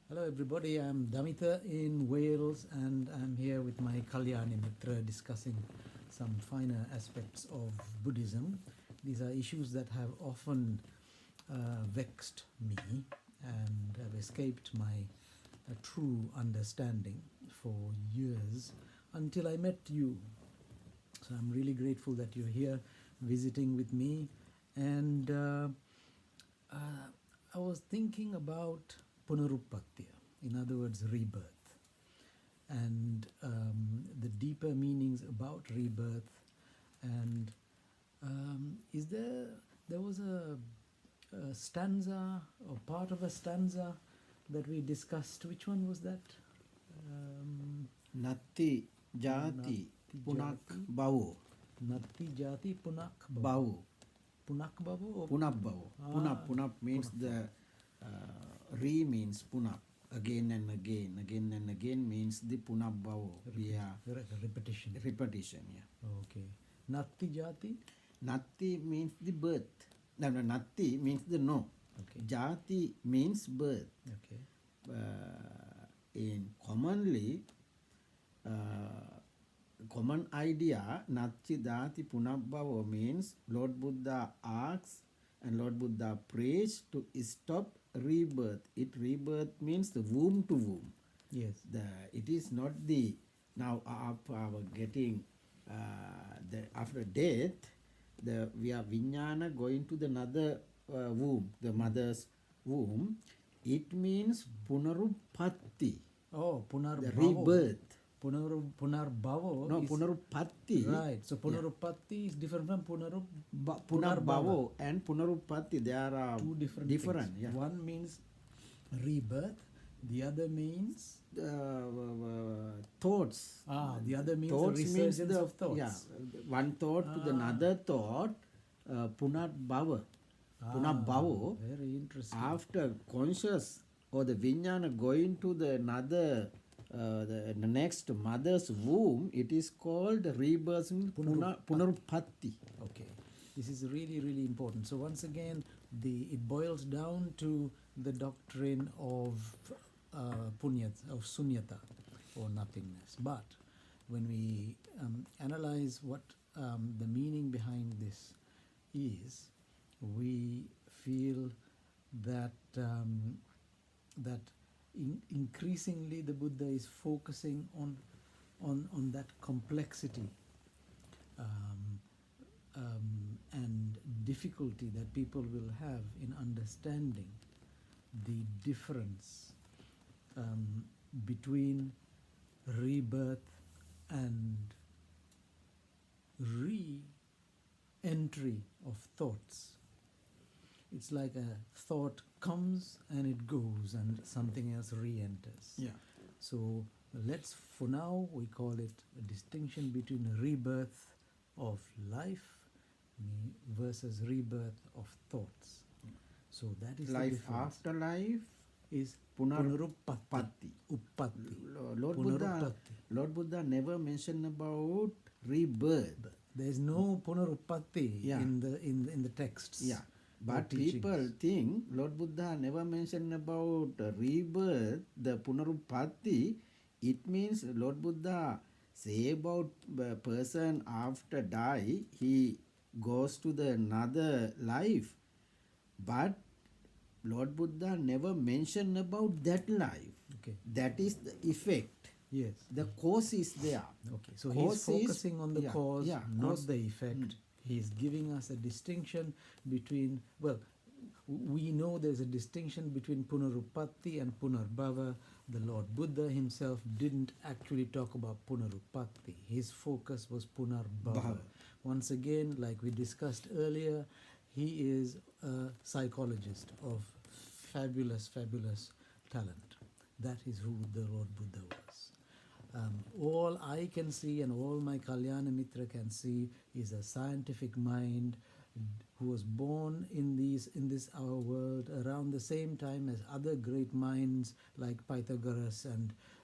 Hello everybody, I'm Damita in Wales and I'm here with my Kalyani Mitra discussing some finer aspects of Buddhism. These are issues that have often vexed me and have escaped my true understanding for years until I met you. So I'm really grateful that you're here visiting with me, and I was thinking about Punaruppathi, in other words, rebirth, and the deeper meanings about rebirth. And there was a stanza or part of a stanza that we discussed. Which one was that? Natti jati punak bavo. Natti jati punak Bavo. Punak bavo? Punab. Punab means the re means punab. Again and again means the punab bavo. Repetition. Repetition, yeah. Okay. Natti jati? Natti means the birth. No, natti means the no. Okay. Jati means birth. Okay. In commonly, common idea, Natti Dati Punarbhava means Lord Buddha asks and Lord Buddha prays to stop rebirth. Rebirth means the womb to womb. Yes. It is not the now after our getting after death. We are vijnana going to the another womb, the mother's womb. It means Punaruppathi. Oh, Punarbhawa. The rebirth. Punarbhawa. No, Punaruppathi. Right. So Punaruppathi is different from Punarbhava and Punaruppathi. They are two different. Yeah. One means rebirth. The other means thoughts. The other means thoughts the resurgence of thoughts. Yeah, one thought to the another thought. Punarbhava. Punarbhava. Very interesting. After conscious or the vijnana going to the another the next mother's womb, it is called rebirth. Punaruppathi. Okay, this is really, really important. So once again, it boils down to the doctrine of of sunyata, or nothingness. But when we analyze what the meaning behind this is, we feel that increasingly the Buddha is focusing on that complexity and difficulty that people will have in understanding the difference between rebirth and re-entry of thoughts. It's like a thought comes and it goes and something else re-enters. Yeah. So for now, we call it a distinction between rebirth of life versus rebirth of thoughts. So that is life the difference. After life is Punaruppathi. Lord Buddha never mentioned about rebirth. There is no Punaruppathi in the texts. Yeah. But people think Lord Buddha never mentioned about rebirth, the Punaruppathi. It means Lord Buddha say about a person after die, he goes to the another life. But Lord Buddha never mentioned about that life. Okay. That is the effect. Yes. The cause is there. Okay. So cause he's focusing on the cause, not cause, the effect. He's giving us a distinction between, we know there's a distinction between Punaruppathi and Punarbhava. The Lord Buddha himself didn't actually talk about Punaruppathi. His focus was Punarbhava. Once again, like we discussed earlier, he is a psychologist of fabulous talent. That is who the Lord Buddha was. All I can see and all my Kalyana Mitra can see is a scientific mind who was born in this our world around the same time as other great minds like Pythagoras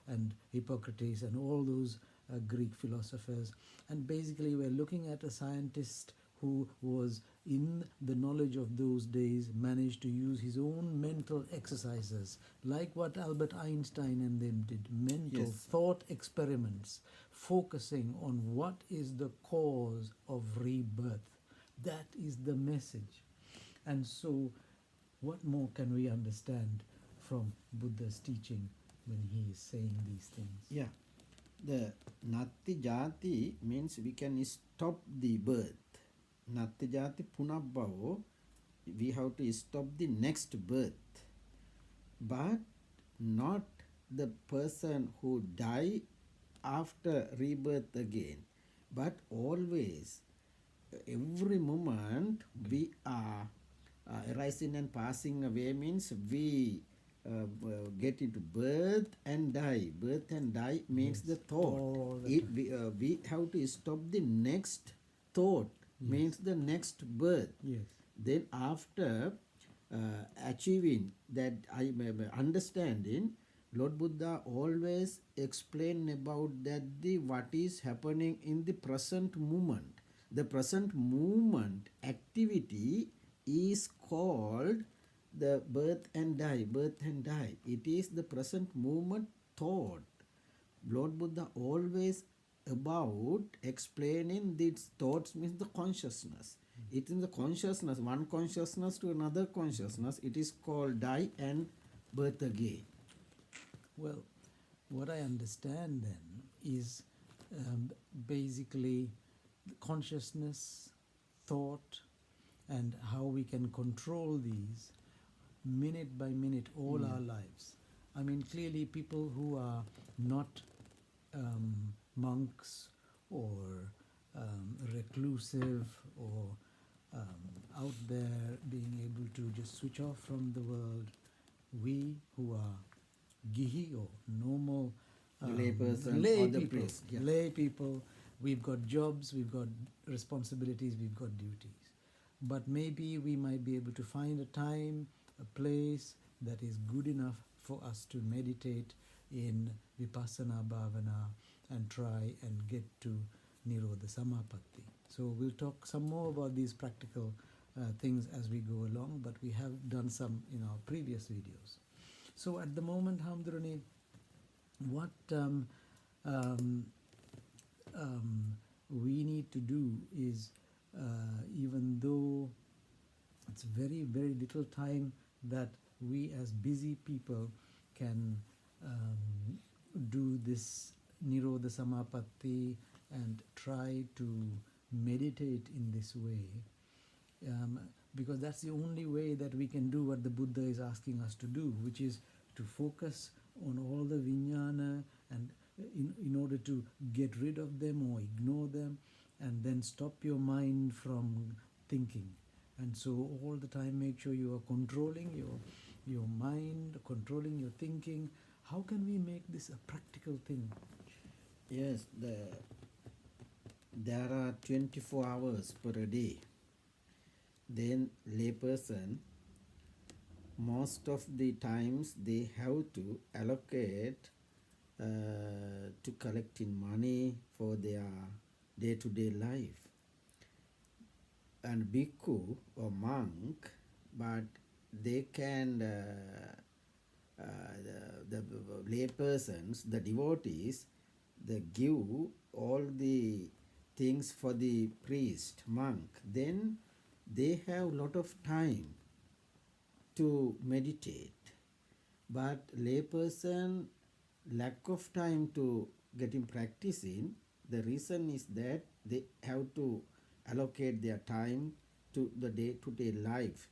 and Hippocrates and all those Greek philosophers. And basically we're looking at a scientist who was in the knowledge of those days managed to use his own mental exercises, like what Albert Einstein and them did, mental Yes. thought experiments, focusing on what is the cause of rebirth. That is the message. And so, what more can we understand from Buddha's teaching when he is saying these things? Yeah. The Natti Jati means we can stop the birth. Natti Jati Punarbhawa, we have to stop the next birth. But not the person who die after rebirth again. But always, every moment we are arising and passing away means we get into birth and die. Birth and die means the thought. All the We have to stop the next thought, means the next birth. Yes. Then after achieving that understanding, Lord Buddha always explain about that the what is happening in the present moment. The present moment activity is called the birth and die, birth and die. It is the present moment thought. Lord Buddha always about explaining these thoughts means the consciousness. It is the consciousness, one consciousness to another consciousness. It is called die and birth again. Well, what I understand then is basically consciousness, thought, and how we can control these minute by minute all our lives. I mean, clearly, people who are not monks or reclusive or out there being able to just switch off from the world, we who are gihi or normal Lay person lay or the people, priest, yeah. lay people, we've got jobs, we've got responsibilities, we've got duties. But maybe we might be able to find a time, a place that is good enough for us to meditate in Vipassana Bhavana and try and get to Nirodha Samapatti. So we'll talk some more about these practical things as we go along, but we have done some in our previous videos. So at the moment, Hamdurani, what we need to do is, even though it's very, very little time that we as busy people can do this Nirodha Samapatti and try to meditate in this way, because that's the only way that we can do what the Buddha is asking us to do, which is to focus on all the vijnana and in order to get rid of them or ignore them, and then stop your mind from thinking. And so all the time make sure you are controlling your mind, controlling your thinking. How can we make this a practical thing? Yes, there are 24 hours per day. Then layperson, most of the times they have to allocate to collecting money for their day-to-day life. And bhikkhu or monk, but they can, the lay persons, the devotees, they give all the things for the priest, monk. Then they have lot of time to meditate. But lay person, lack of time to get in practicing, the reason is that they have to allocate their time to the day-to-day life.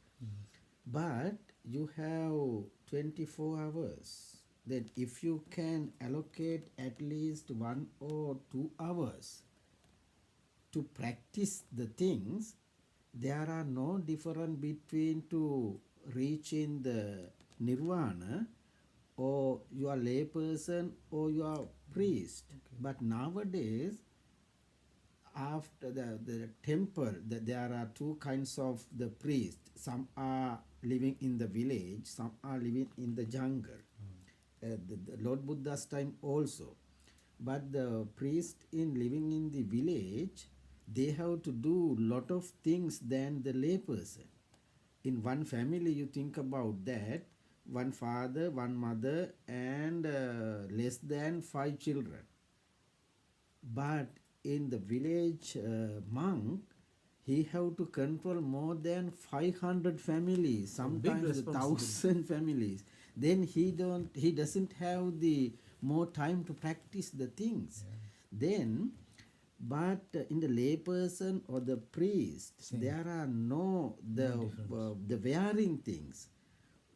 But you have 24 hours. Then if you can allocate at least 1 or 2 hours to practice the things, there are no difference between to reaching the nirvana or you are lay person or you are priest. Okay. But nowadays, after the temple, there are two kinds of the priests. Some are living in the village, some are living in the jungle. The Lord Buddha's time also. But the priest in living in the village, they have to do lot of things than the layperson. In one family, you think about that, one father, one mother, and less than 5 children. But in the village monk, he have to control more than 500 families, So big sometimes responsibility. 1,000 families. Then he doesn't have the more time to practice the things. Then, but in the layperson or the priest, Same. there are no difference. the varying things.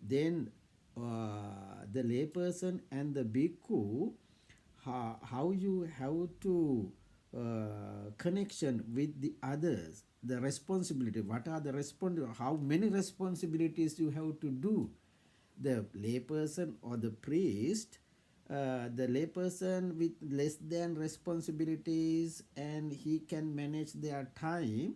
Then the layperson and the bhikkhu, how you have to connection with the others, the responsibility, what are the how many responsibilities you have to do. The layperson or the priest, the layperson with less than responsibilities, and he can manage their time,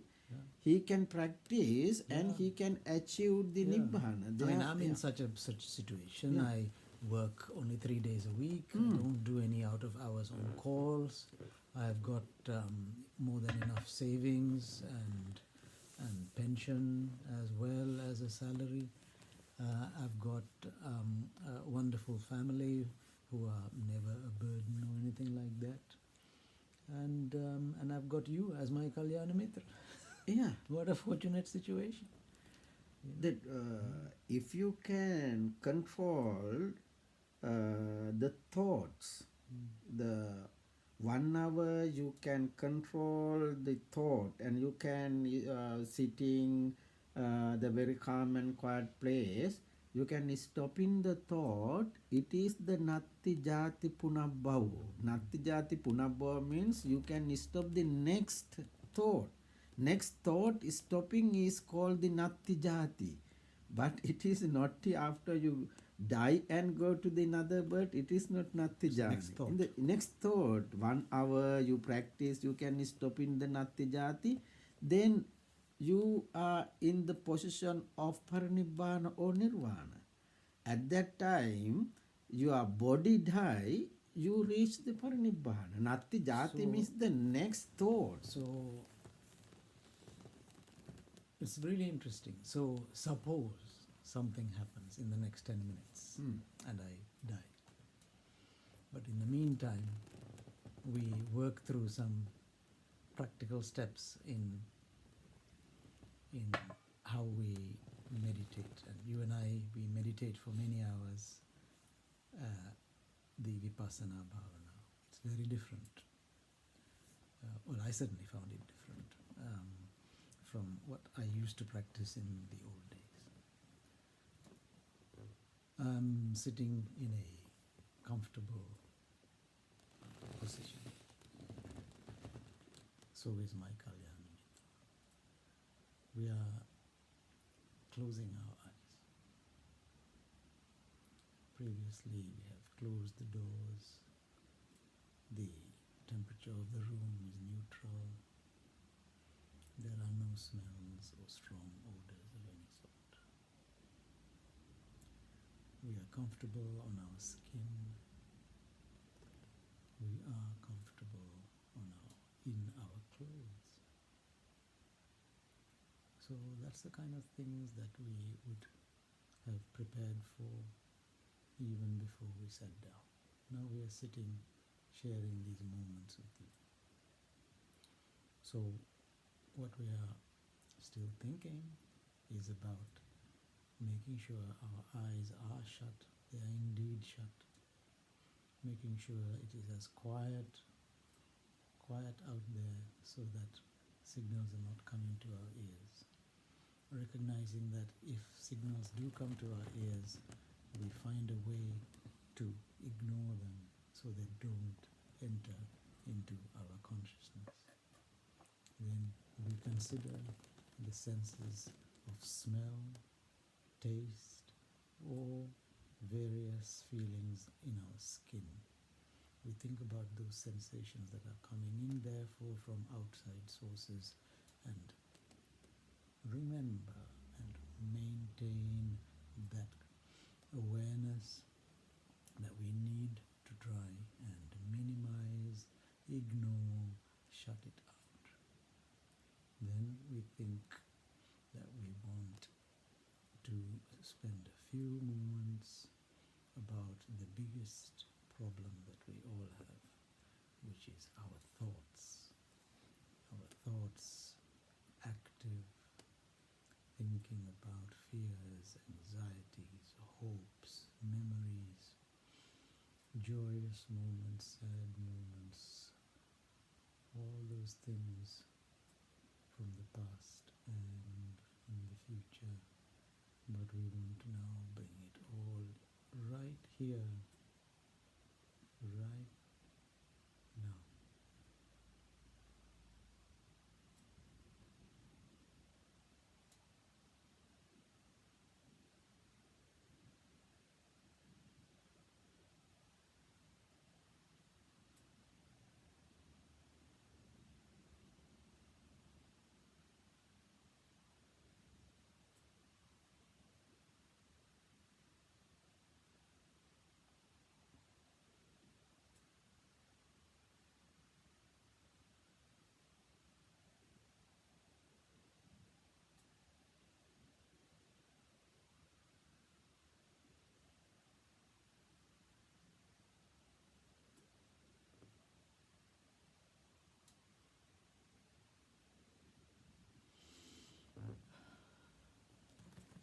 he can practice and he can achieve the nibbana. I mean, I'm in such situation. Yeah. I work only 3 days a week. I don't do any out of hours on calls. I've got more than enough savings and pension as well as a salary. I've got a wonderful family who are never a burden or anything like that. And I've got you as my Kalyana Mitra. Yeah. What a fortunate situation. That if you can control the thoughts, the 1 hour you can control the thought, and you can sitting the very calm and quiet place, you can stop in the thought. It is the natti jati punarbhawa. Natti jati punarbhawa means you can stop the next thought. Next thought stopping is called the natti jati, but it is not after you die and go to the another birth. It is not natti jati. Next thought. In the next thought, 1 hour you practice, you can stop in the natti jati. Then you are in the position of parinibbana or nirvana. At that time, your body die, you reach the parinibbana. Natti jati means the next thought. So it's really interesting. So suppose something happens in the next 10 minutes and I die. But in the meantime, we work through some practical steps in how we meditate. And you and I, we meditate for many hours, the Vipassana Bhavana. It's very different. Well, I certainly found it different from what I used to practice in the old days. I'm sitting in a comfortable position. So is my Kalyana Mitra. We are closing our eyes. Previously, we have closed the doors. The temperature of the room is neutral. There are no smells or strong odors of any sort. We are comfortable on our skin. We are comfortable in our clothes. So that's the kind of things that we would have prepared for even before we sat down. Now we are sitting, sharing these moments with you. So what we are still thinking is about making sure our eyes are shut. They are indeed shut. Making sure it is as quiet out there so that signals are not coming to our ears. Recognizing that if signals do come to our ears, we find a way to ignore them so they don't enter into our consciousness. Then we consider the senses of smell, taste, or various feelings in our skin. We think about those sensations that are coming in, therefore, from outside sources, and remember and maintain that awareness that we need to try and minimize, ignore, shut it out. think that we want to spend a few moments about the biggest problem that we all have, which is our thoughts. Our thoughts, active, thinking about fears, anxieties, hopes, memories, joyous moments, sad moments, all those things from the past and in the future. But we want to now bring it all right here, right now.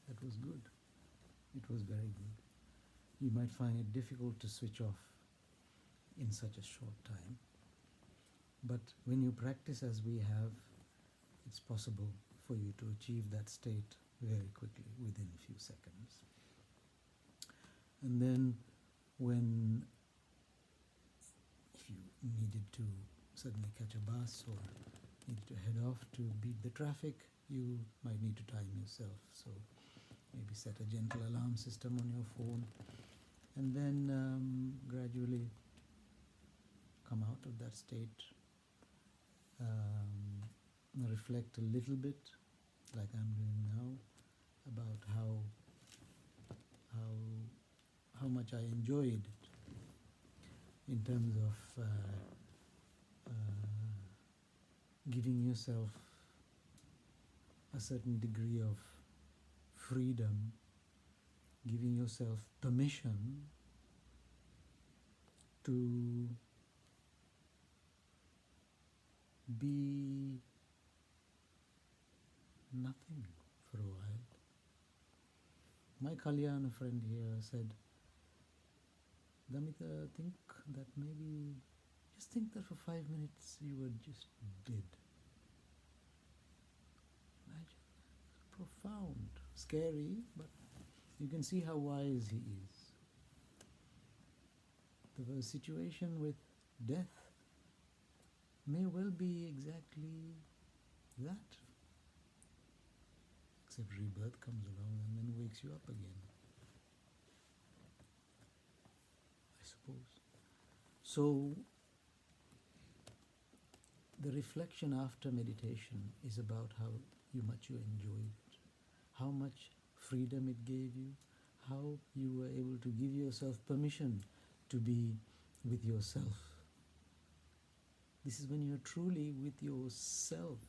That was good. It was very good. You might find it difficult to switch off in such a short time, but when you practice as we have, it's possible for you to achieve that state very quickly, within a few seconds. And then when, if you needed to suddenly catch a bus or needed to head off to beat the traffic, you might need to time yourself. So maybe set a gentle alarm system on your phone, and then gradually come out of that state. Reflect a little bit, like I'm doing now, about how much I enjoyed it in terms of giving yourself a certain degree of freedom, giving yourself permission to be nothing for a while. My Kalyana friend here said, Damita, think that maybe, just think that for 5 minutes you were just dead. Imagine, profound, scary, but you can see how wise he is. The situation with death may well be exactly that. Except rebirth comes along and then wakes you up again, I suppose. So, the reflection after meditation is about how much you enjoyed it, how much freedom it gave you, how you were able to give yourself permission to be with yourself. This is when you're truly with yourself,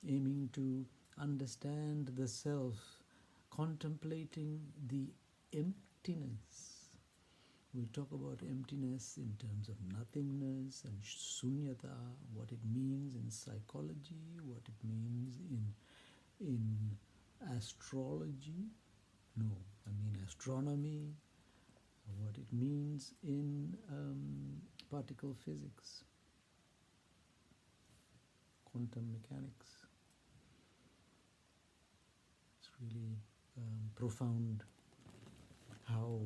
aiming to understand the self, contemplating the emptiness. We talk about emptiness in terms of nothingness and sunyata, what it means in psychology, what it means in astrology, no, I mean astronomy, what it means in particle physics, quantum mechanics. It's really profound how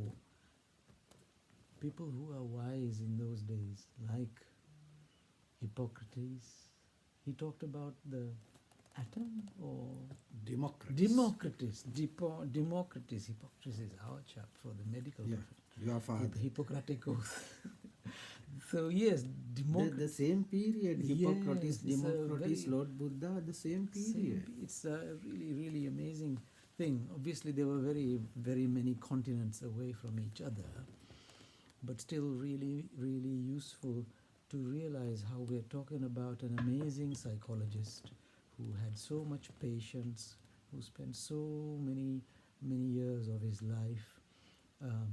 people who are wise in those days, like Hippocrates, he talked about the atom, or Democritus. Democritus. Hippocrates is our chap for the medical profession. Your father. The Hippocratic Oath. So yes, the same period, Hippocrates, yes, Democritus, Lord Buddha, the same period. It's a really, really amazing thing. Obviously, they were very, very many continents away from each other, but still really, really useful to realize how we're talking about an amazing psychologist who had so much patience, who spent so many years of his life um,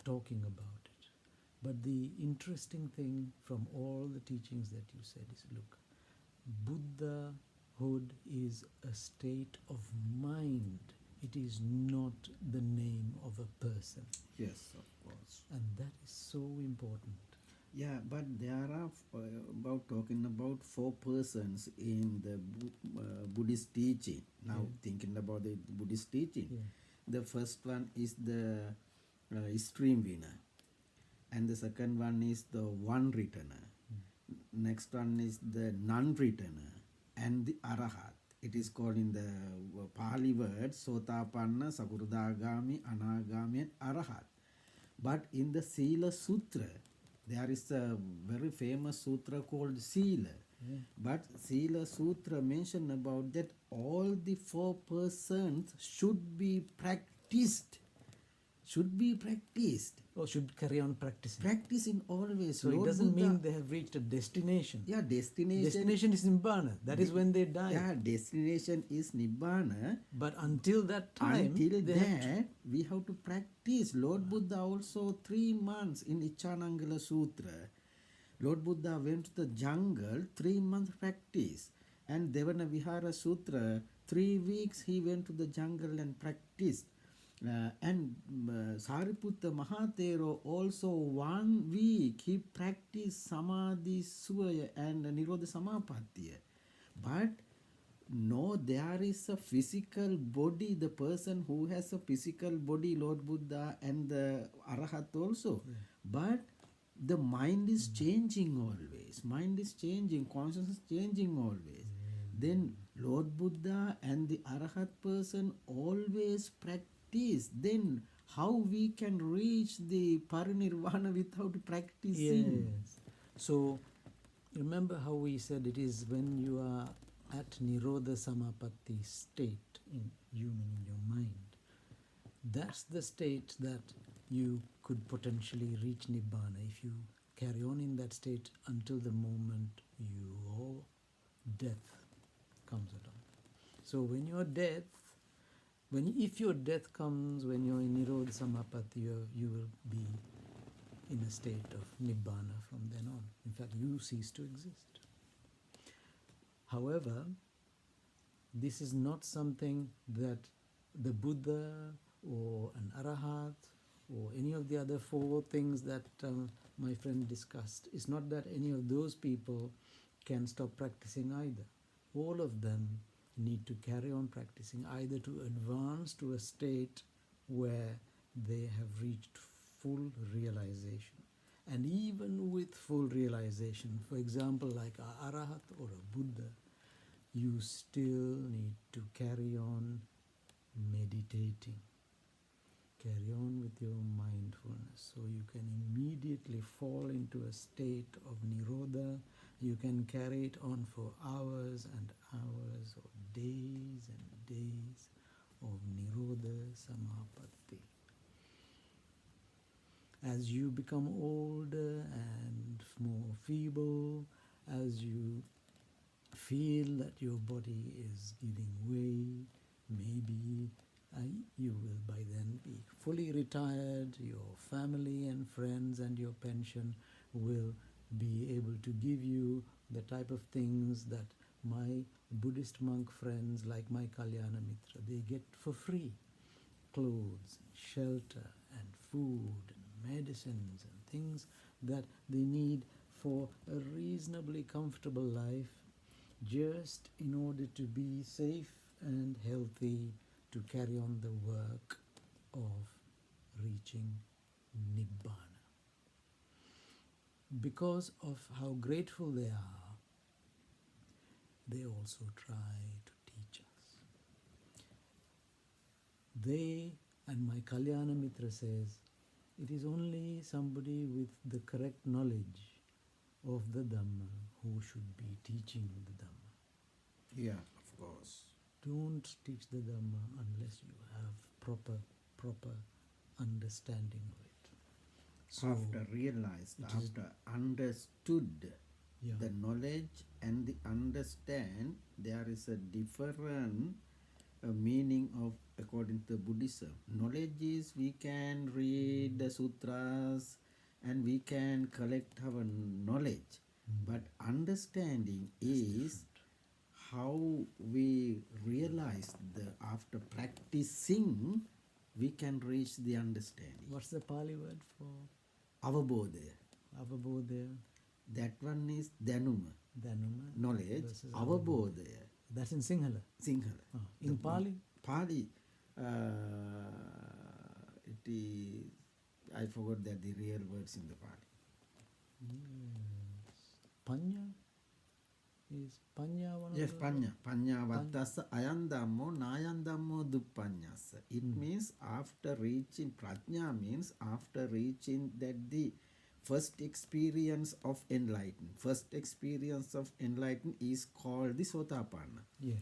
talking about it. But the interesting thing from all the teachings that you said is, look, Buddhahood is a state of mind. It is not the name of a person. Yes, of course. And that is so important. Yeah, but there are about talking about 4 persons in the Buddhist teaching. Now thinking about the Buddhist teaching, the first one is the stream winner, and the second one is the one returner. Next one is the non-returner and the arahat. It is called in the Pali word Sotapanna, Sakurdagami, Anagami and Arahat. But in the Sila Sutra, there is a very famous sutra called Sila. But Sila Sutra mention about that all the 4 persons should be practiced. Should be practiced. Or should carry on practicing. Practicing always. So Lord it doesn't Buddha, mean they have reached a destination. yeah, destination. Destination is Nibbana. That is when they die. Yeah, destination is Nibbana. But until that time, Until they have to- that, we have to practice. Lord Buddha also 3 months in Ichanangala Sutra. Lord Buddha went to the jungle, 3 months practice. And Devana Vihara Sutra, 3 weeks he went to the jungle and practiced. And Sariputta Mahatero also 1 week he practiced Samadhi Suvaya and Nirodha Samapattiya. But no, there is a physical body, the person who has a physical body, Lord Buddha and the Arahat also. But the mind is changing always. Mind is changing, consciousness is changing always. Then Lord Buddha and the Arahat person always practice. Then how we can reach the parinirvana without practicing? Yes. So remember how we said it is when you are at Nirodha Samapatti state, in you meaning your mind, that's the state that you could potentially reach Nibbana if you carry on in that state until the moment your death comes along. So when your death, if your death comes when you're in Nirodha Samapatti, you will be in a state of Nibbana from then on. In fact, you cease to exist. However, this is not something that the Buddha or an Arahat or any of the other 4 things that my friend discussed. It's not that any of those people can stop practicing either. All of them need to carry on practicing, either to advance to a state where they have reached full realization. And even with full realization, for example, like a Arahat or a Buddha, you still need to carry on meditating. Carry on with your mindfulness, so you can immediately fall into a state of Nirodha. You can carry it on for hours and hours or days and days of Nirodha Samapatti. As you become older and more feeble, as you feel that your body is giving way, maybe you will by then be fully retired, your family and friends and your pension will be able to give you the type of things that my Buddhist monk friends like my Kalyana Mitra, they get for free. Clothes, shelter and food and medicines and things that they need for a reasonably comfortable life, just in order to be safe and healthy to carry on the work of reaching Nibbana. Because of how grateful they are, they also try to teach us. They, and my Kalyana Mitra says, it is only somebody with the correct knowledge of the Dhamma who should be teaching the Dhamma. Yeah, of course. Don't teach the Dhamma unless you have proper understanding of it. So After realized, it is- after understood. Yeah. The knowledge and the understand, there is a different meaning of according to Buddhism. Knowledge is we can read the sutras and we can collect our knowledge, but understanding is how we realize the after practicing we can reach the understanding. What's the Pali word for Avabodhaya. avabodhaya? That one is Dhanuma, Dhanuma. knowledge. versus Avabodhaya, That's in Sinhala. Sinhala. In Pali? Pali, it is, I forgot that the real words in the Pali. Panya? Is Panya one Yes, of Panya. Panya vattasa ayandammo nayandammo duppanyasa. It means after reaching, prajna means after reaching that the first experience of enlightenment. First experience of enlightenment is called the Sotapanna. Yes.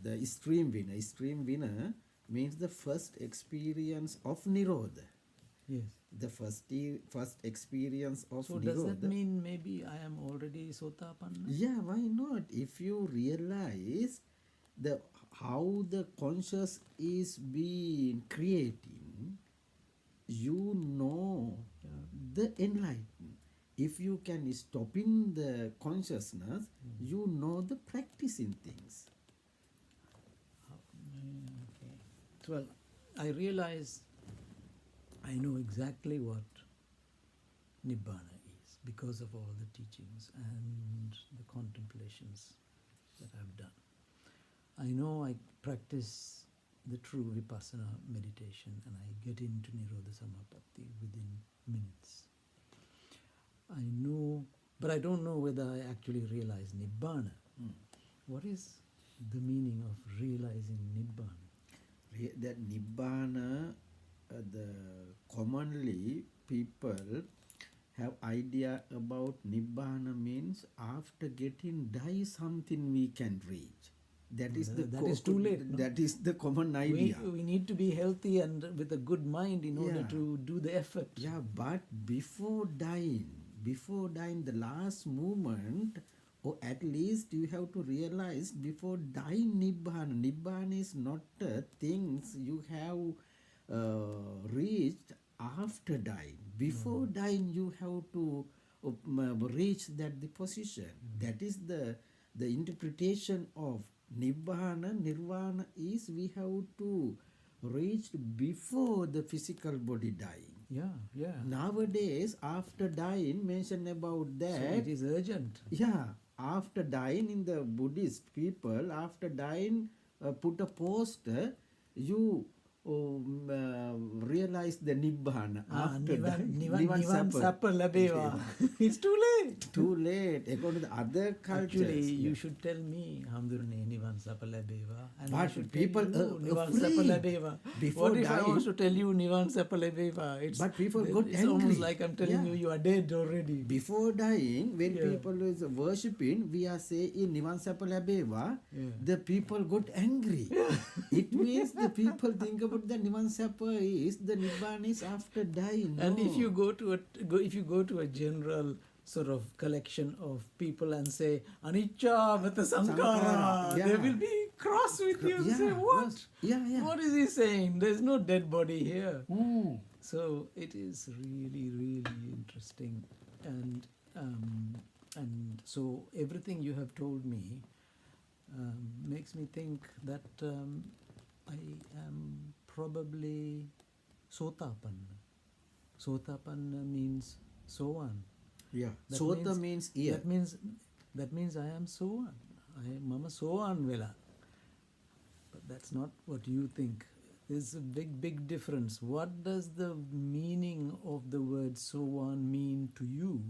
The extreme winner. Extreme winner means the first experience of Nirodha. Yes. The first experience of So Nirodha. does that mean maybe I am already Sotapanna? Yeah, why not? If you realize the how the conscious is being creating, you know the enlightenment. If you can stop in the consciousness, you know the practicing things. Okay. Well, I realize I know exactly what Nibbana is because of all the teachings and the contemplations that I've done. I know I practice the true Vipassana meditation and I get into Nirodha Samapatti within minutes. I know, but I don't know whether I actually realize Nibbana. What is the meaning of realizing Nibbana? That Nibbana, the commonly people have idea about Nibbana means after getting die something we can reach. That is That is too late. No? That is the common idea. We need to be healthy and with a good mind in order Yeah. to do the effort. Yeah, but before dying, the last moment, or at least you have to realize before dying Nibbana. Nibbana is not things you have reached after dying. Before dying, you have to reach that the position. That is the interpretation of Nibbana. Nirvana is we have to reach before the physical body dying. Yeah. Nowadays, after dying, mention about So that. it is urgent. Yeah, after dying in the Buddhist people, after dying, put a poster, you realize the Nibbana. After Nivan Sappa Labeva. It's too late. Too late. According to the other cultures. Actually, you should tell me Hamdurne Nivan Sappa Labeva. And I But should people tell you Nivan afraid. Sappa Labeva. Before What if I dying- was to tell you Nivan Sappa Labeva? But people got it's angry. almost like I'm telling Yeah. you are dead already. Before dying, when Yeah. people is worshipping, we are saying in Nivan Sappa Labeva, Yeah. the people got angry. It means the people think about the Nivan Sappa is the Nibbana is after dying. And if No. you go to a general sort of collection of people and say Anicca Vata Sankara, Sankara, they yeah. will be cross with you and Yeah, say, what? yes. Yeah. What is he saying? There's no dead body here. Mm. So it is really, really interesting, and so everything you have told me makes me think that I am probably Sotapanna. Sotapanna means sowan. Yeah. That Sota means ear. That means I am sowan. I am mama sowan vela. But that's not what you think. There's a big difference. What does the meaning of the word sowan mean to you?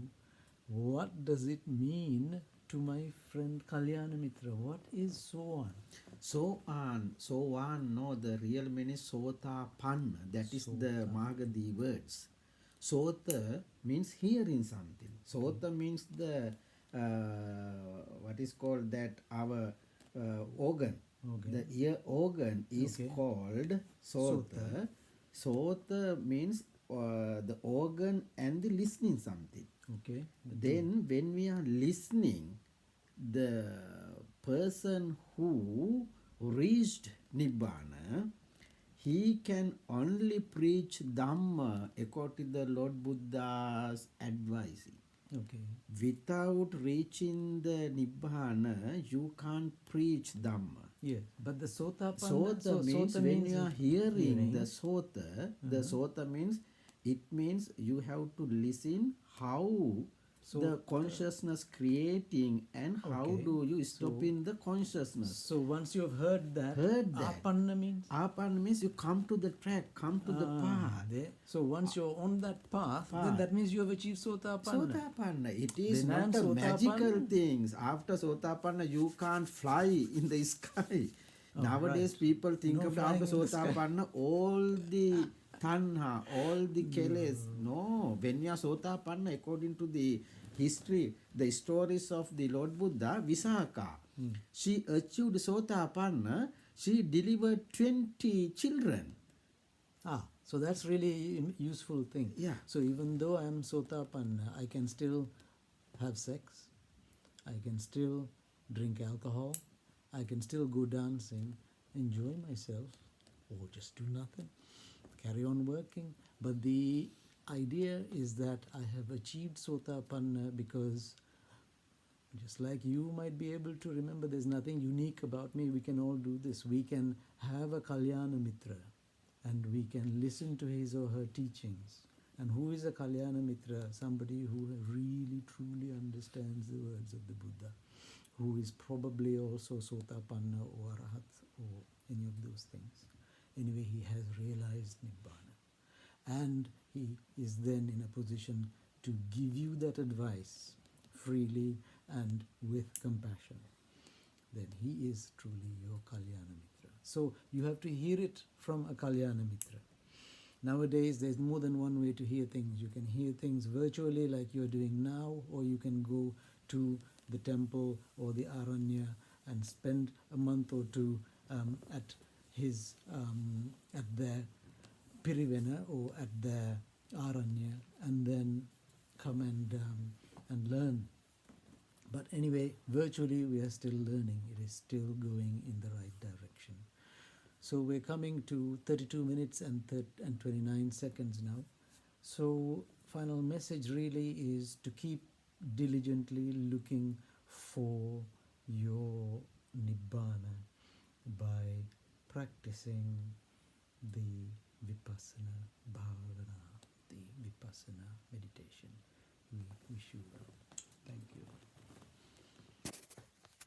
What does it mean to my friend Kalyana Mitra? What is sowan? Sowan, no, the real meaning is Sotapanna. That is the Magadhi words. Sota means hearing something. Sota means the, what is called that, our organ. Okay. The ear organ is Okay. called Sota. Sota means the organ and the listening something. Okay. Then when we are listening, the person who reached Nibbana, he can only preach Dhamma according to the Lord Buddha's advice. Okay. Without reaching the Nibbana, you can't preach Dhamma. Yes, but the Sotapanna. Sota means Sota when means you are hearing the Sota, the Sota means it means you have to listen how the consciousness creating and how Okay. do you stop in the consciousness. So once you have heard that, Apanna means? Apanna means you come to the track, come to the path. So once you're on that path, then that means you have achieved Sotapanna. Sotapanna. It is Then not a magical things. After Sotapanna, you can't fly in the sky. Nowadays, people think of after Sotapanna, all the tanha, all the keles. No, when you are Sotapanna, according to the history, the stories of the Lord Buddha, Visakha, she achieved Sotapanna, she delivered 20 children. So that's really a useful thing. Yeah. So even though I am Sotapanna, I can still have sex, I can still drink alcohol, I can still go dancing, enjoy myself, or just do nothing, carry on working. But the idea is that I have achieved Sotapanna because just like you might be able to remember, there's nothing unique about me. We can all do this. We can have a Kalyana Mitra and we can listen to his or her teachings. And who is a Kalyana Mitra? Somebody who really truly understands the words of the Buddha, who is probably also Sotapanna or Arahat or any of those things. Anyway, he has realized Nibbana. And he is then in a position to give you that advice freely and with compassion. Then he is truly your Kalyana Mitra. So you have to hear it from a Kalyana Mitra. Nowadays, there's more than one way to hear things. You can hear things virtually like you're doing now, or you can go to the temple or the Aranya and spend a month or two at their Pirivena or at their Aranya, and then come and learn. But anyway, virtually we are still learning. It is still going in the right direction. So we're coming to 32 minutes and 29 seconds now. So final message really is to keep diligently looking for your Nibbana by practicing the Vipassana Bhavana, the Vipassana meditation. We wish you well. Thank you.